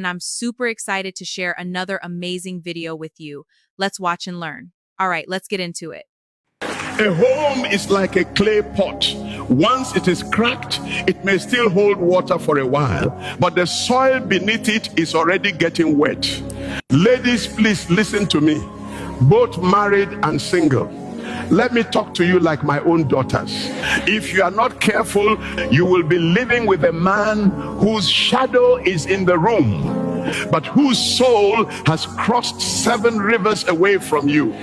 and I'm super excited to share another amazing video with you. Let's watch and learn. All right, let's get into it. A home is like a clay pot. Once it is cracked, it may still hold water for a while, but the soil beneath it is already getting wet. Ladies, please listen to me, both married and single. Let me talk to you like my own daughters. If you are not careful, you will be living with a man whose shadow is in the room, but whose soul has crossed 7 rivers away from you.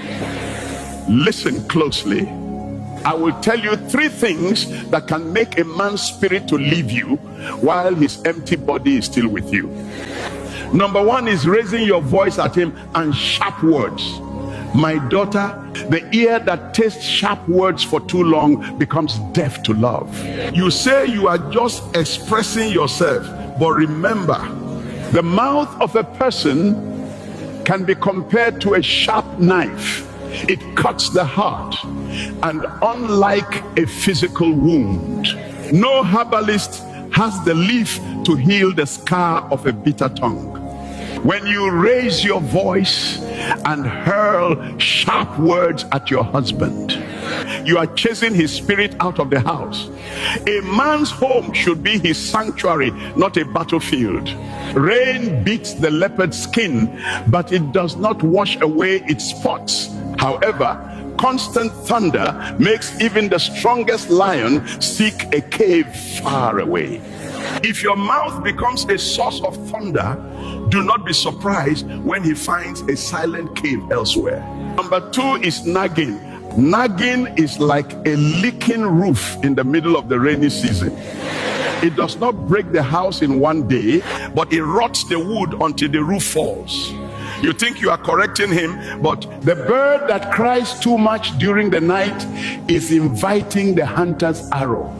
Listen closely. I will tell you 3 things that can make a man's spirit to leave you while his empty body is still with you. Number 1 is raising your voice at him and sharp words. My daughter, the ear that tastes sharp words for too long becomes deaf to love. You say you are just expressing yourself, but remember, the mouth of a person can be compared to a sharp knife. It cuts the heart, and unlike a physical wound, no herbalist has the leaf to heal the scar of a bitter tongue. When you raise your voice and hurl sharp words at your husband, you are chasing his spirit out of the house. A man's home should be his sanctuary, not a battlefield. Rain beats the leopard's skin, but it does not wash away its spots. However, constant thunder makes even the strongest lion seek a cave far away. If your mouth becomes a source of thunder, do not be surprised when he finds a silent cave elsewhere. Number 2 is nagging. Nagging is like a leaking roof in the middle of the rainy season. It does not break the house in one day, but it rots the wood until the roof falls. You think you are correcting him, but the bird that cries too much during the night is inviting the hunter's arrow.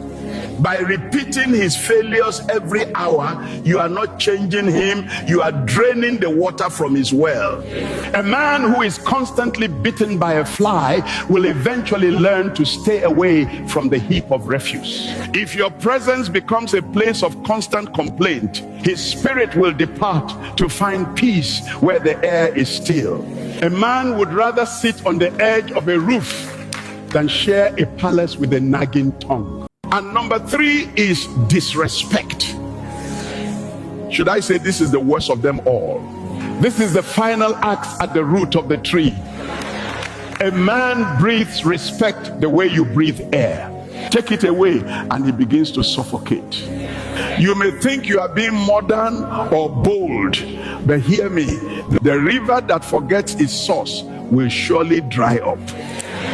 By repeating his failures every hour, you are not changing him, you are draining the water from his well. A man who is constantly bitten by a fly will eventually learn to stay away from the heap of refuse. If your presence becomes a place of constant complaint, his spirit will depart to find peace where the air is still. A man would rather sit on the edge of a roof than share a palace with a nagging tongue. And number 3 is disrespect. Should I say this is the worst of them all? This is the final axe at the root of the tree. A man breathes respect the way you breathe air. Take it away and he begins to suffocate. You may think you are being modern or bold, but hear me, the river that forgets its source will surely dry up.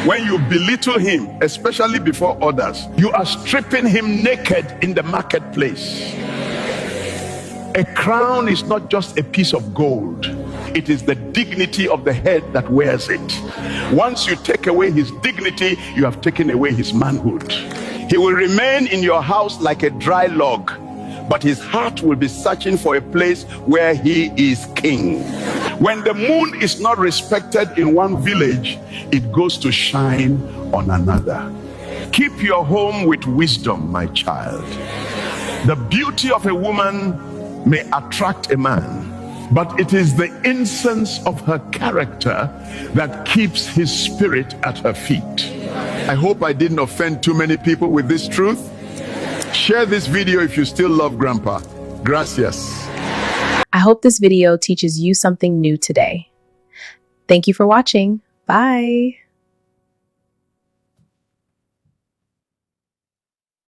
When you belittle him, especially before others, you are stripping him naked in the marketplace. A crown is not just a piece of gold. It is the dignity of the head that wears it. Once you take away his dignity, you have taken away his manhood. He will remain in your house like a dry log, but his heart will be searching for a place where he is king. When the moon is not respected in one village, it goes to shine on another. Keep your home with wisdom, my child. The beauty of a woman may attract a man, but it is the incense of her character that keeps his spirit at her feet. I hope I didn't offend too many people with this truth. Share this video if you still love Grandpa. Gracias. I hope this video teaches you something new today. Thank you for watching. Bye.